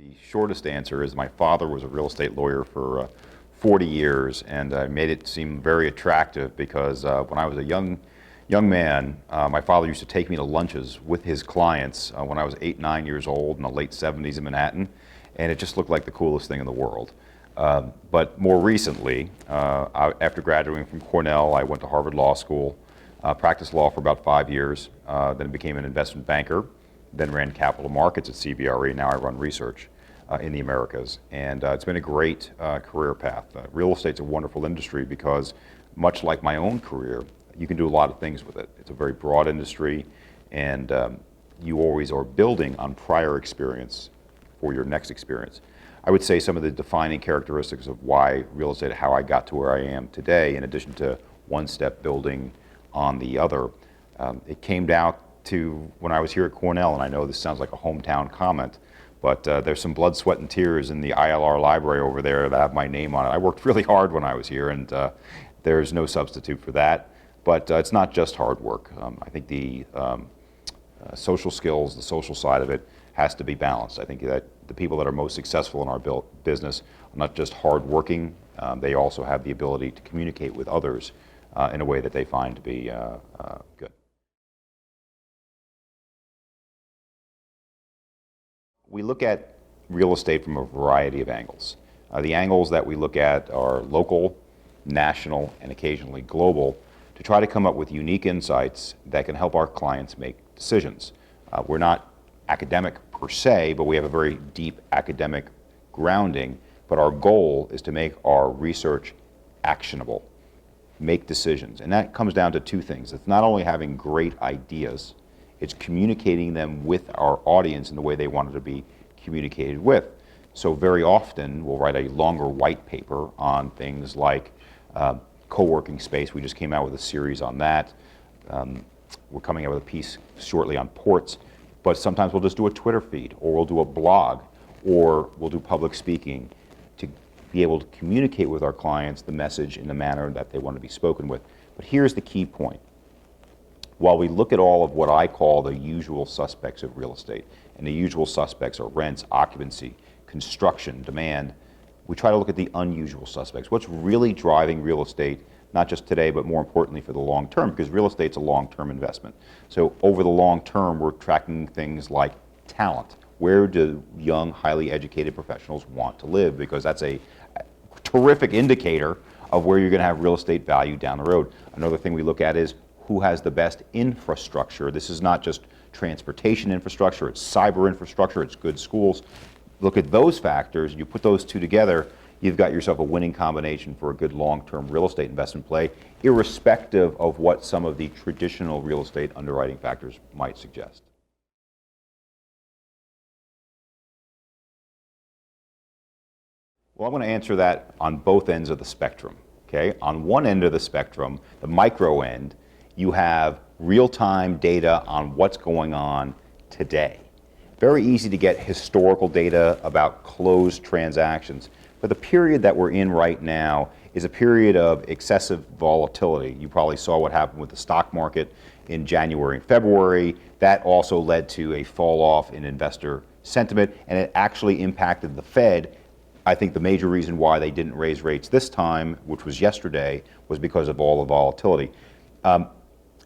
The shortest answer is my father was a real estate lawyer for 40 years, and made it seem very attractive because when I was a young man, my father used to take me to lunches with his clients when I was 8, 9 years old in the late 70s in Manhattan, and it just looked like the coolest thing in the world. But more recently, after graduating from Cornell, I went to Harvard Law School, practiced law for about 5 years, then became an investment banker, then ran capital markets at CBRE. Now I run research in the Americas, and it's been a great career path. Real estate's a wonderful industry because, much like my own career, you can do a lot of things with it. It's a very broad industry, and you always are building on prior experience for your next experience. I would say some of the defining characteristics of why real estate, how I got to where I am today, in addition to one step building on the other, it came down to when I was here at Cornell, and I know this sounds like a hometown comment, but there's some blood, sweat, and tears in the ILR library over there that have my name on it. I worked really hard when I was here, and there's no substitute for that. But it's not just hard work. I think the social skills, the social side of it has to be balanced. I think that the people that are most successful in our business are not just hardworking, they also have the ability to communicate with others in a way that they find to be good. We look at real estate from a variety of angles. The angles that we look at are local, national, and occasionally global, to try to come up with unique insights that can help our clients make decisions. We're not academic per se, but we have a very deep academic grounding, but our goal is to make our research actionable, make decisions. And that comes down to two things. It's not only having great ideas, it's communicating them with our audience in the way they want it to be communicated with. So very often we'll write a longer white paper on things like co-working space. We just came out with a series on that. We're coming out with a piece shortly on ports, but sometimes we'll just do a Twitter feed, or we'll do a blog, or we'll do public speaking to be able to communicate with our clients the message in the manner that they want to be spoken with. But here's the key point. While we look at all of what I call the usual suspects of real estate, and the usual suspects are rents, occupancy, construction, demand, we try to look at the unusual suspects. What's really driving real estate, not just today, but more importantly for the long term, because real estate's a long-term investment. So over the long term, we're tracking things like talent. Where do young, highly educated professionals want to live? Because that's a terrific indicator of where you're going to have real estate value down the road. Another thing we look at is who has the best infrastructure. This is not just transportation infrastructure, it's cyber infrastructure, it's good schools. Look at those factors, you put those two together, you've got yourself a winning combination for a good long-term real estate investment play, irrespective of what some of the traditional real estate underwriting factors might suggest. Well, I'm going to answer that on both ends of the spectrum. Okay? On one end of the spectrum, the micro end, you have real-time data on what's going on today. Very easy to get historical data about closed transactions. But the period that we're in right now is a period of excessive volatility. You probably saw what happened with the stock market in January and February. That also led to a fall off in investor sentiment, and it actually impacted the Fed. I think the major reason why they didn't raise rates this time, which was yesterday, was because of all the volatility.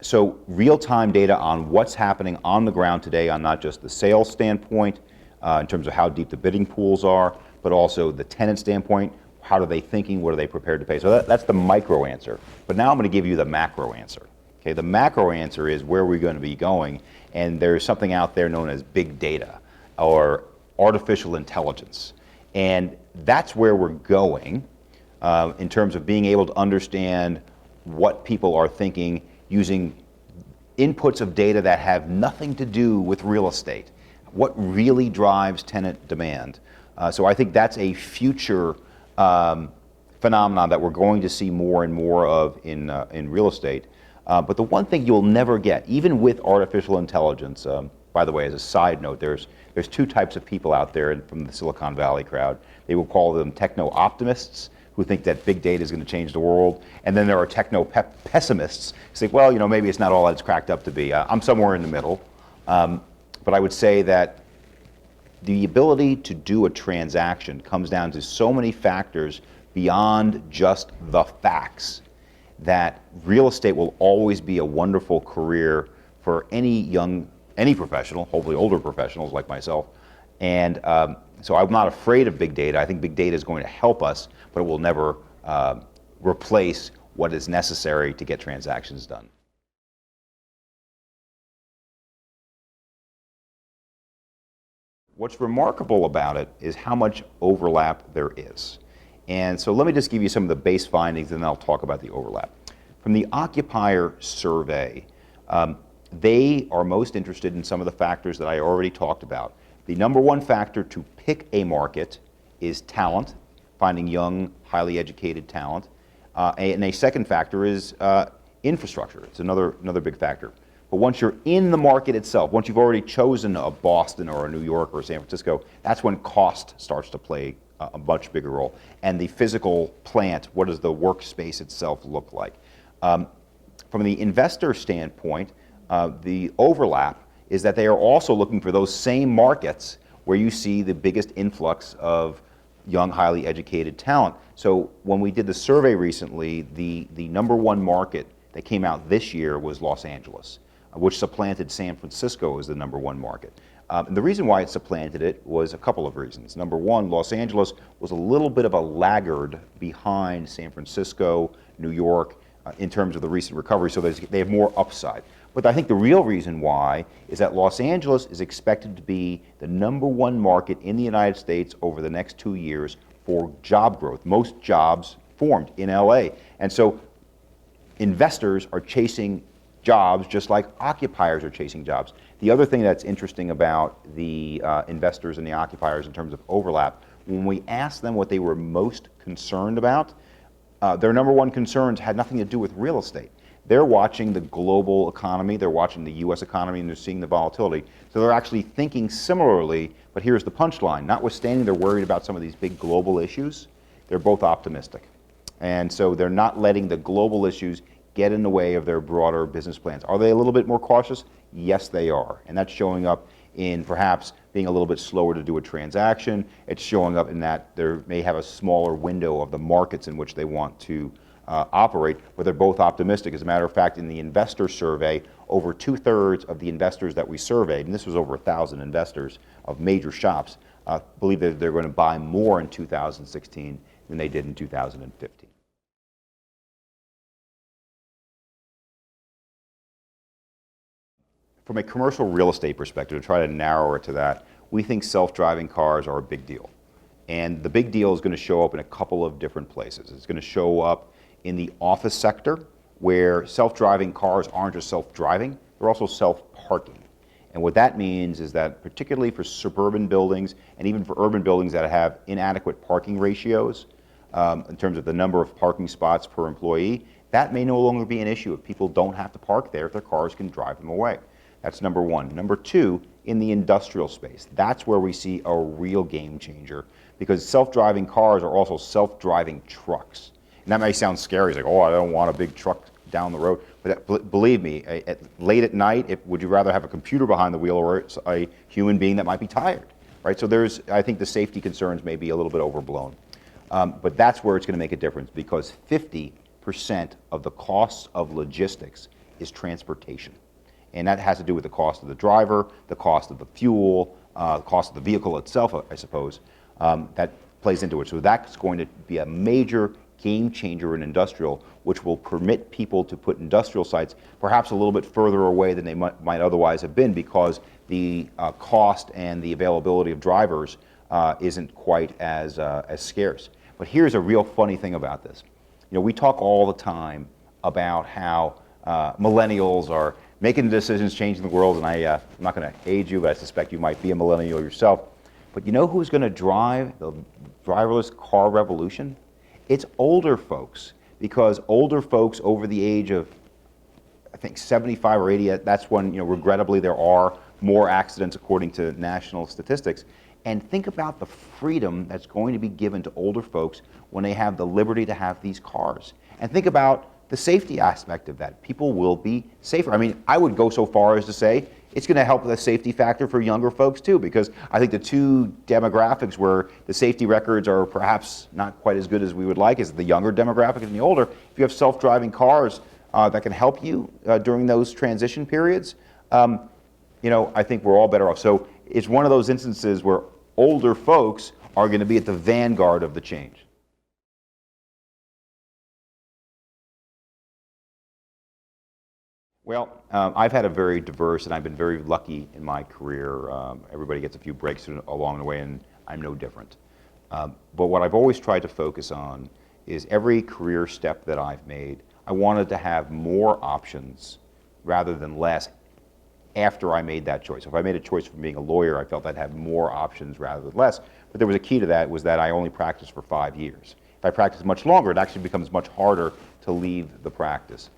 So real-time data on what's happening on the ground today on not just the sales standpoint, in terms of how deep the bidding pools are, but also the tenant standpoint, how are they thinking, what are they prepared to pay? So that's the micro answer. But now I'm going to give you the macro answer. Okay, the macro answer is where we're going to be going, and there's something out there known as big data or artificial intelligence. And that's where we're going in terms of being able to understand what people are thinking using inputs of data that have nothing to do with real estate. What really drives tenant demand? So I think that's a future phenomenon that we're going to see more and more of in real estate. But the one thing you'll never get, even with artificial intelligence, by the way, as a side note, there's two types of people out there from the Silicon Valley crowd. They will call them techno-optimists, who think that big data is going to change the world, and then there are techno-pessimists who say, well, maybe it's not all that it's cracked up to be. I'm somewhere in the middle, but I would say that the ability to do a transaction comes down to so many factors beyond just the facts that real estate will always be a wonderful career for any professional, hopefully older professionals like myself. And so I'm not afraid of big data. I think big data is going to help us, but it will never replace what is necessary to get transactions done. What's remarkable about it is how much overlap there is. And so let me just give you some of the base findings and then I'll talk about the overlap. From the Occupier survey, they are most interested in some of the factors that I already talked about. The number one factor to pick a market is talent, finding young, highly educated talent. And a second factor is infrastructure. It's another big factor. But once you're in the market itself, once you've already chosen a Boston or a New York or a San Francisco, that's when cost starts to play a much bigger role. And the physical plant, what does the workspace itself look like? From the investor standpoint, the overlap is that they are also looking for those same markets where you see the biggest influx of young, highly educated talent. So when we did the survey recently, the number one market that came out this year was Los Angeles, which supplanted San Francisco as the number one market. And the reason why it supplanted it was a couple of reasons. Number one, Los Angeles was a little bit of a laggard behind San Francisco, New York, in terms of the recent recovery, so they have more upside. But I think the real reason why is that Los Angeles is expected to be the number one market in the United States over the next 2 years for job growth. Most jobs formed in LA. And so investors are chasing jobs just like occupiers are chasing jobs. The other thing that's interesting about the investors and the occupiers in terms of overlap, when we asked them what they were most concerned about, their number one concerns had nothing to do with real estate. They're watching the global economy, they're watching the US economy, and they're seeing the volatility. So they're actually thinking similarly, but here's the punchline. Notwithstanding they're worried about some of these big global issues, they're both optimistic. And so they're not letting the global issues get in the way of their broader business plans. Are they a little bit more cautious? Yes, they are. And that's showing up in perhaps being a little bit slower to do a transaction. It's showing up in that they may have a smaller window of the markets in which they want to operate, but they're both optimistic. As a matter of fact, in the investor survey, over 2/3 of the investors that we surveyed, and this was over 1,000 investors of major shops, believe that they're going to buy more in 2016 than they did in 2015. From a commercial real estate perspective, to try to narrow it to that, we think self-driving cars are a big deal. And the big deal is going to show up in a couple of different places. It's going to show up in the office sector, where self-driving cars aren't just self-driving, they're also self-parking. And what that means is that particularly for suburban buildings and even for urban buildings that have inadequate parking ratios, in terms of the number of parking spots per employee, that may no longer be an issue if people don't have to park there, if their cars can drive them away. That's number one. Number two, in the industrial space, that's where we see a real game changer, because self-driving cars are also self-driving trucks. And that may sound scary. It's like, oh, I don't want a big truck down the road. But believe me, late at night, would you rather have a computer behind the wheel or a human being that might be tired, right? So I think the safety concerns may be a little bit overblown. But that's where it's going to make a difference, because 50% of the costs of logistics is transportation. And that has to do with the cost of the driver, the cost of the fuel, the cost of the vehicle itself, I suppose. That plays into it. So that's going to be a major game changer in industrial, which will permit people to put industrial sites perhaps a little bit further away than they might otherwise have been, because the cost and the availability of drivers isn't quite as scarce. But here's a real funny thing about this. You know, we talk all the time about how millennials are making decisions, changing the world, and I'm not going to age you, but I suspect you might be a millennial yourself. But you know who's going to drive the driverless car revolution? It's older folks, because older folks over the age of, I think, 75 or 80, that's when, regrettably, there are more accidents according to national statistics. And think about the freedom that's going to be given to older folks when they have the liberty to have these cars. And think about the safety aspect of that. People will be safer. I mean, I would go so far as to say, It's going to help with a safety factor for younger folks too, because I think the two demographics where the safety records are perhaps not quite as good as we would like is the younger demographic and the older. If you have self-driving cars that can help you during those transition periods, I think we're all better off. So it's one of those instances where older folks are going to be at the vanguard of the change. Well, I've had a very diverse, and I've been very lucky in my career. Everybody gets a few breaks along the way, and I'm no different. But what I've always tried to focus on is every career step that I've made, I wanted to have more options rather than less after I made that choice. If I made a choice from being a lawyer, I felt I'd have more options rather than less. But there was a key to that, was that I only practiced for 5 years. If I practiced much longer, it actually becomes much harder to leave the practice.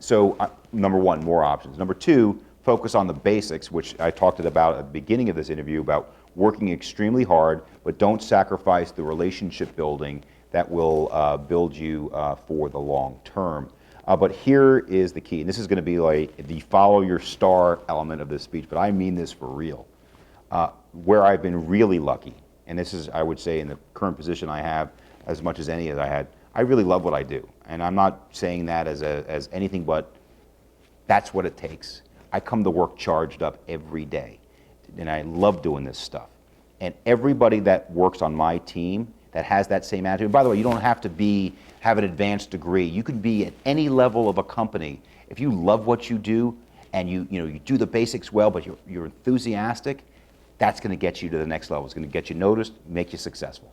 So number one, more options. Number two, focus on the basics, which I talked about at the beginning of this interview about working extremely hard, but don't sacrifice the relationship building that will build you for the long term. But here is the key, and this is going to be like the follow your star element of this speech, but I mean this for real. Where I've been really lucky, and this is, I would say, in the current position I have, as much as any as I had, I really love what I do. And I'm not saying that as anything but that's what it takes. I come to work charged up every day, and I love doing this stuff. And everybody that works on my team that has that same attitude, and by the way, you don't have to have an advanced degree. You could be at any level of a company. If you love what you do and you do the basics well, but you're enthusiastic, that's going to get you to the next level. It's going to get you noticed, make you successful.